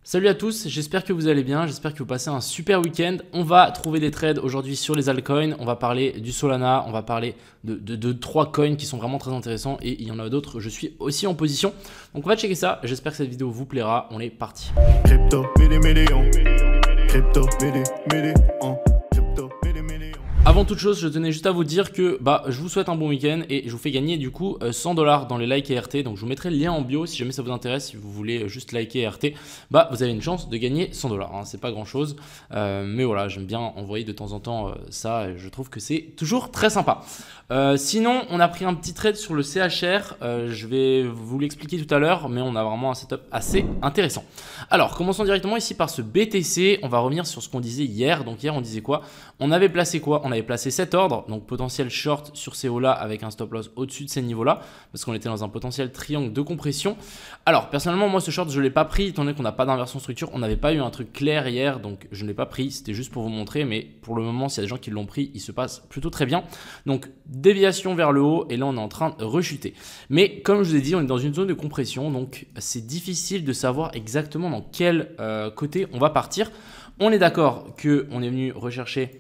Salut à tous, j'espère que vous allez bien, j'espère que vous passez un super week-end. On va trouver des trades aujourd'hui sur les altcoins, on va parler du Solana, on va parler de 3 coins qui sont vraiment très intéressants et il y en a d'autres, je suis aussi en position. Donc on va checker ça, j'espère que cette vidéo vous plaira, on est parti. Crypto, million. Crypto, million. Crypto, million. Avant toute chose, je tenais juste à vous dire que je vous souhaite un bon week-end et je vous fais gagner du coup 100 $ dans les likes et RT. Donc je vous mettrai le lien en bio si jamais ça vous intéresse. Si vous voulez juste liker et RT, vous avez une chance de gagner 100 $. Hein. C'est pas grand chose, mais voilà, j'aime bien envoyer de temps en temps ça. Et je trouve que c'est toujours très sympa. Sinon, on a pris un petit trade sur le CHR. Je vais vous l'expliquer tout à l'heure, mais on a vraiment un setup assez intéressant. Alors, commençons directement ici par ce BTC. On va revenir sur ce qu'on disait hier. Donc hier, on disait quoi? On avait placé quoi? On avait placé 7 ordres, donc potentiel short sur ces hauts-là avec un stop loss au-dessus de ces niveaux-là, parce qu'on était dans un potentiel triangle de compression. Alors, personnellement, moi, ce short, je ne l'ai pas pris, étant donné qu'on n'a pas d'inversion structure. On n'avait pas eu un truc clair hier, donc je ne l'ai pas pris. C'était juste pour vous montrer, mais pour le moment, s'il y a des gens qui l'ont pris, il se passe plutôt très bien. Donc, déviation vers le haut, et là, on est en train de rechuter. Mais comme je vous ai dit, on est dans une zone de compression, donc c'est difficile de savoir exactement dans quel côté on va partir. On est d'accord qu'on est venu rechercher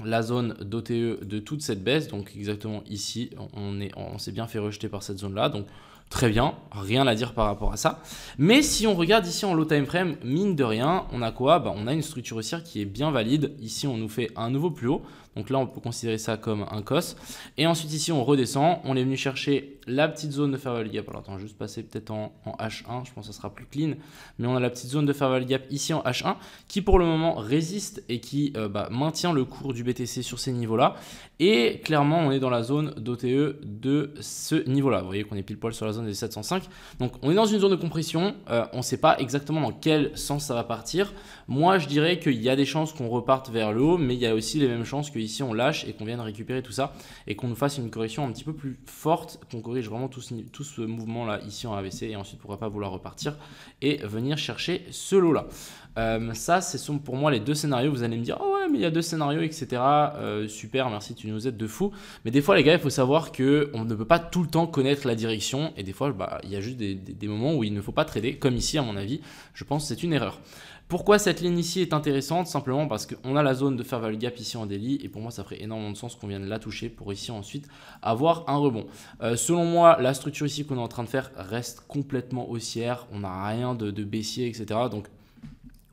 la zone d'OTE de toute cette baisse, donc exactement ici, on s'est bien fait rejeter par cette zone-là, donc très bien, rien à dire par rapport à ça. Mais si on regarde ici en low time frame, mine de rien, on a quoi? On a une structure haussière qui est bien valide. Ici, on nous fait un nouveau plus haut. Donc là, on peut considérer ça comme un COS. Et ensuite, ici, on redescend. On est venu chercher la petite zone de fair value gap. Alors, attends, juste passer peut-être en H1. Je pense que ça sera plus clean. Mais on a la petite zone de fair value gap ici en H1 qui, pour le moment, résiste et qui maintient le cours du BTC sur ces niveaux-là. Et clairement, on est dans la zone d'OTE de ce niveau-là. Vous voyez qu'on est pile poil sur la zone des 705. Donc, on est dans une zone de compression. On ne sait pas exactement dans quel sens ça va partir. Moi, je dirais qu'il y a des chances qu'on reparte vers le haut, mais il y a aussi les mêmes chances qu'ici, on lâche et qu'on vienne récupérer tout ça et qu'on nous fasse une correction un petit peu plus forte, qu'on corrige vraiment tout ce mouvement-là ici en AVC et ensuite, pourquoi pas vouloir repartir et venir chercher ce lot-là. Ça, ce sont pour moi les deux scénarios. Vous allez me dire, oh ouais, mais il y a deux scénarios, etc. Super, merci, tu nous aides de fou. Mais des fois, les gars, il faut savoir qu'on ne peut pas tout le temps connaître la direction. Et des fois, il y a juste des moments où il ne faut pas trader. Comme ici, à mon avis, je pense que c'est une erreur. Pourquoi cette ligne ici est intéressante? Simplement parce qu'on a la zone de fair value gap ici en daily. Et pour moi, ça ferait énormément de sens qu'on vienne la toucher pour ici ensuite avoir un rebond. Selon moi, la structure ici qu'on est en train de faire reste complètement haussière. On n'a rien de baissier, etc. Donc,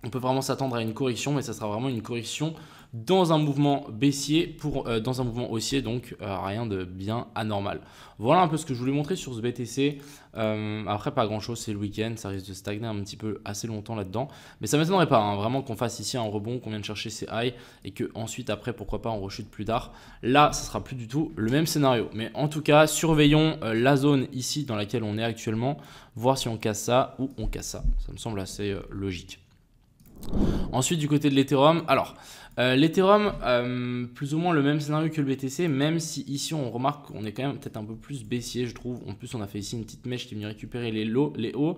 on peut vraiment s'attendre à une correction, mais ça sera vraiment une correction dans un mouvement baissier dans un mouvement haussier, donc rien de bien anormal. Voilà un peu ce que je voulais montrer sur ce BTC. Après, pas grand chose, c'est le week-end, ça risque de stagner un petit peu assez longtemps là-dedans. Mais ça ne m'étonnerait pas, vraiment qu'on fasse ici un rebond, qu'on vienne chercher ces highs et qu'ensuite, après, pourquoi pas, on rechute plus tard. Là, ça sera plus du tout le même scénario. Mais en tout cas, surveillons la zone ici dans laquelle on est actuellement, voir si on casse ça ou on casse ça. Ça me semble assez logique. Ensuite, du côté de l'Ethereum, alors l'Ethereum, plus ou moins le même scénario que le BTC, même si ici on remarque qu'on est quand même peut-être un peu plus baissier, je trouve. En plus, on a fait ici une petite mèche qui est venue récupérer les hauts.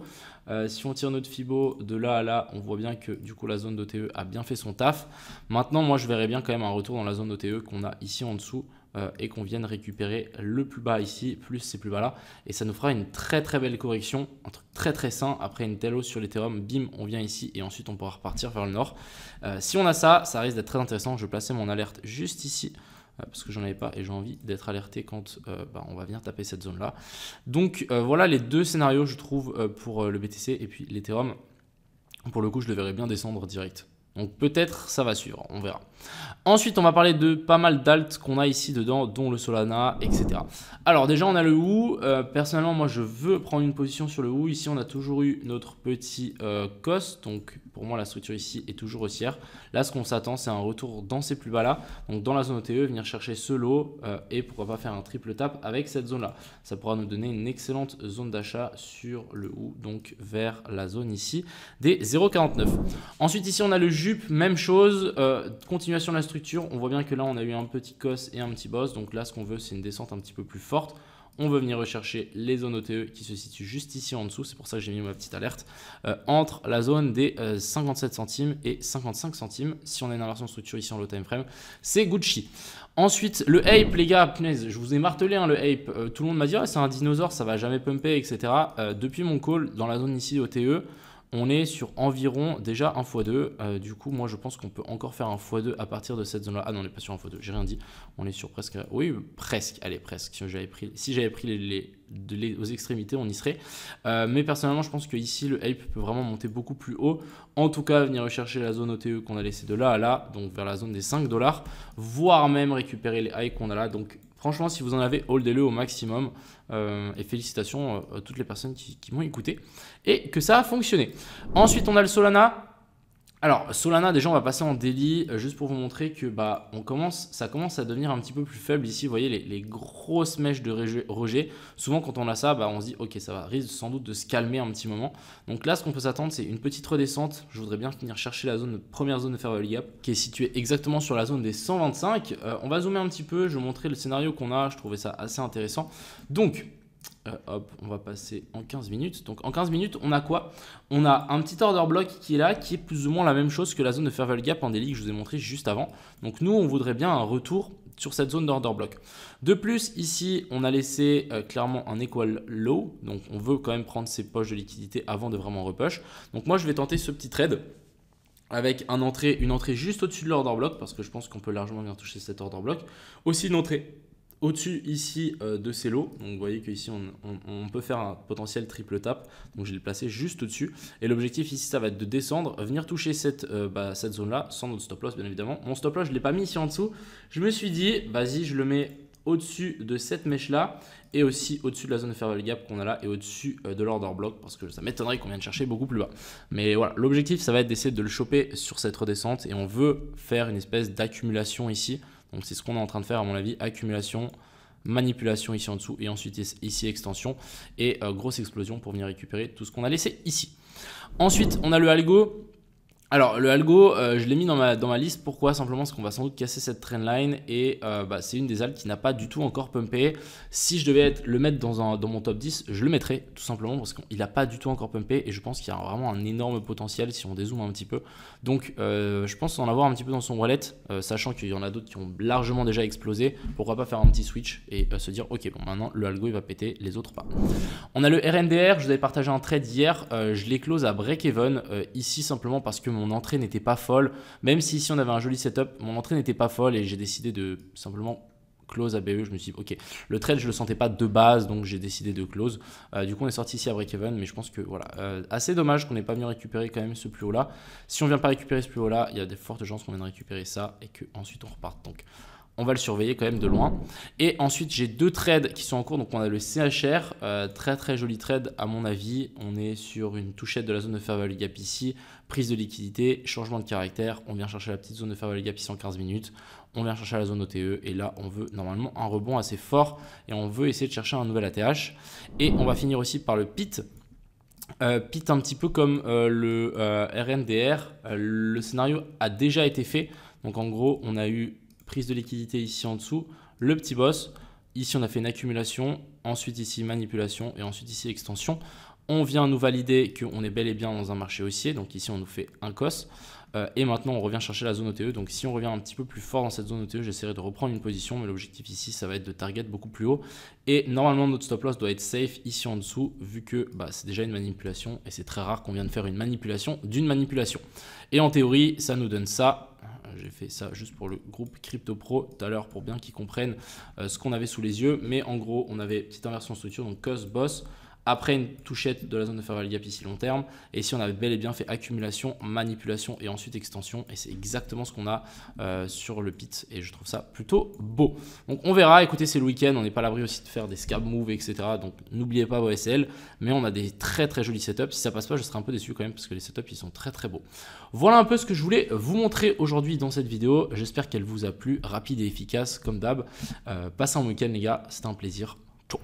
Si on tire notre Fibo de là à là, on voit bien que du coup la zone d'OTE a bien fait son taf. Maintenant, moi je verrais bien quand même un retour dans la zone d'OTE qu'on a ici en dessous. Et qu'on vienne récupérer le plus bas ici, plus ces plus bas là. Et ça nous fera une très très belle correction, un truc très très sain. Après une telle hausse sur l'Ethereum, bim, on vient ici et ensuite on pourra repartir vers le nord. Si on a ça, ça risque d'être très intéressant. Je vais placer mon alerte juste ici. Parce que j'en avais pas et j'ai envie d'être alerté quand on va venir taper cette zone là. Donc voilà les deux scénarios je trouve pour le BTC et puis l'Ethereum. Pour le coup je le verrai bien descendre direct. Donc peut-être ça va suivre, on verra. Ensuite, on va parler de pas mal d'alts qu'on a ici dedans, dont le Solana, etc. Alors déjà, on a le WU. Personnellement, moi, je veux prendre une position sur le WU. Ici, on a toujours eu notre petit COS. Donc pour moi, la structure ici est toujours haussière. Là, ce qu'on s'attend, c'est un retour dans ces plus bas là. Donc dans la zone OTE, venir chercher ce lot et pourquoi pas faire un triple tap avec cette zone là. Ça pourra nous donner une excellente zone d'achat sur le WU, donc vers la zone ici des 0,49. Ensuite, ici, on a le jupe, même chose, continuation de la structure. On voit bien que là, on a eu un petit COS et un petit boss. Donc là, ce qu'on veut, c'est une descente un petit peu plus forte. On veut venir rechercher les zones OTE qui se situent juste ici en dessous. C'est pour ça que j'ai mis ma petite alerte. Entre la zone des 57 centimes et 55 centimes. Si on a une inversion de structure ici en low time frame, c'est Gucci. Ensuite, le ape, les gars, punaise, je vous ai martelé le ape. Tout le monde m'a dit, ah, c'est un dinosaure, ça va jamais pumper, etc. Depuis mon call, dans la zone ici OTE, on est sur environ déjà 1 x2. Du coup, moi, je pense qu'on peut encore faire un x2 à partir de cette zone-là. Ah non, on n'est pas sur un x2, j'ai rien dit. On est sur presque... Oui, presque. Allez, presque. Si j'avais pris aux extrémités, on y serait. Mais personnellement, je pense que ici, le hype peut vraiment monter beaucoup plus haut. En tout cas, venir rechercher la zone OTE qu'on a laissée de là à là, donc vers la zone des 5 $, voire même récupérer les highs qu'on a là. Donc, franchement, si vous en avez, holdez-le au maximum. Et félicitations à toutes les personnes qui m'ont écouté et que ça a fonctionné. Ensuite, on a le Solana. Alors, Solana, déjà, on va passer en daily juste pour vous montrer que ça commence à devenir un petit peu plus faible. Ici, vous voyez les grosses mèches de rejet. Souvent, quand on a ça, on se dit, ok, ça risque sans doute de se calmer un petit moment. Donc là, ce qu'on peut s'attendre, c'est une petite redescente. Je voudrais bien venir chercher notre première zone de fair value gap qui est située exactement sur la zone des 125. On va zoomer un petit peu. Je vais vous montrer le scénario qu'on a. Je trouvais ça assez intéressant. Donc, hop, on va passer en 15 minutes. Donc en 15 minutes, on a quoi? On a un petit order block qui est là, qui est plus ou moins la même chose que la zone de fair value gap en daily que je vous ai montré juste avant. Donc nous, on voudrait bien un retour sur cette zone d'order block. De plus, ici, on a laissé clairement un equal low. Donc on veut quand même prendre ces poches de liquidité avant de vraiment repush. Donc moi, je vais tenter ce petit trade avec une entrée juste au-dessus de l'order block parce que je pense qu'on peut largement venir toucher cet order block. Aussi une entrée au-dessus ici de ces lots. Donc vous voyez qu'ici on peut faire un potentiel triple tap. Donc je l'ai placé juste au-dessus. Et l'objectif ici, ça va être de descendre, venir toucher cette zone-là sans notre stop loss bien évidemment. Mon stop loss, je ne l'ai pas mis ici en dessous. Je me suis dit, vas-y, je le mets au-dessus de cette mèche-là et aussi au-dessus de la zone de fair value gap qu'on a là et au-dessus de l'order block parce que ça m'étonnerait qu'on vienne chercher beaucoup plus bas. Mais voilà, l'objectif, ça va être d'essayer de le choper sur cette redescente et on veut faire une espèce d'accumulation ici. Donc c'est ce qu'on est en train de faire à mon avis, accumulation, manipulation ici en dessous et ensuite ici extension et grosse explosion pour venir récupérer tout ce qu'on a laissé ici. Ensuite on a le algo. Alors le algo, je l'ai mis dans ma liste. Pourquoi? Simplement parce qu'on va sans doute casser cette trendline et c'est une des altes qui n'a pas du tout encore pumpé. Si je devais le mettre dans mon top 10, je le mettrais tout simplement parce qu'il n'a pas du tout encore pumpé et je pense qu'il y a vraiment un énorme potentiel si on dézoome un petit peu. Donc je pense en avoir un petit peu dans son wallet, sachant qu'il y en a d'autres qui ont largement déjà explosé. Pourquoi pas faire un petit switch et se dire ok, bon maintenant le algo il va péter, les autres pas. On a le RNDR, je vous avais partagé un trade hier, je l'ai close à break-even ici simplement parce que mon entrée n'était pas folle, même si ici on avait un joli setup, mon entrée n'était pas folle et j'ai décidé de simplement close à BE. Je me suis dit ok, le trade je le sentais pas de base donc j'ai décidé de close. Du coup on est sorti ici à break-even, mais je pense que voilà, assez dommage qu'on n'ait pas venu récupérer quand même ce plus haut là. Si on vient pas récupérer ce plus haut là, il y a de fortes chances qu'on vienne récupérer ça et que ensuite on reparte. Donc on va le surveiller quand même de loin. Et ensuite, j'ai deux trades qui sont en cours. Donc, on a le CHR, très très joli trade à mon avis. On est sur une touchette de la zone de fair value gap ici, prise de liquidité, changement de caractère. On vient chercher la petite zone de fair value gap ici en 15 minutes. On vient chercher la zone OTE et là, on veut normalement un rebond assez fort et on veut essayer de chercher un nouvel ATH. Et on va finir aussi par le PIT. PIT un petit peu comme le RNDR. Le scénario a déjà été fait. Donc, en gros, on a eu prise de liquidité ici en dessous, le petit boss, ici on a fait une accumulation, ensuite ici manipulation et ensuite ici extension. On vient nous valider qu'on est bel et bien dans un marché haussier, donc ici on nous fait un COS et maintenant on revient chercher la zone OTE. Donc si on revient un petit peu plus fort dans cette zone OTE, j'essaierai de reprendre une position, mais l'objectif ici ça va être de target beaucoup plus haut et normalement notre stop loss doit être safe ici en dessous vu que c'est déjà une manipulation et c'est très rare qu'on vienne faire une manipulation d'une manipulation. Et en théorie ça nous donne ça. J'ai fait ça juste pour le groupe Crypto Pro tout à l'heure pour bien qu'ils comprennent ce qu'on avait sous les yeux. Mais en gros, on avait petite inversion structure, donc COS, boss, après une touchette de la zone de fair value gap ici long terme. Et ici, on avait bel et bien fait accumulation, manipulation et ensuite extension. Et c'est exactement ce qu'on a sur le PIT. Et je trouve ça plutôt beau. Donc on verra. Écoutez, c'est le week-end. On n'est pas à l'abri aussi de faire des scab moves, etc. Donc n'oubliez pas vos SL. Mais on a des très très jolis setups. Si ça passe pas, je serai un peu déçu quand même parce que les setups, ils sont très très beaux. Voilà un peu ce que je voulais vous montrer aujourd'hui dans cette vidéo. J'espère qu'elle vous a plu. Rapide et efficace comme d'hab. Passez un week-end les gars. C'était un plaisir. Ciao.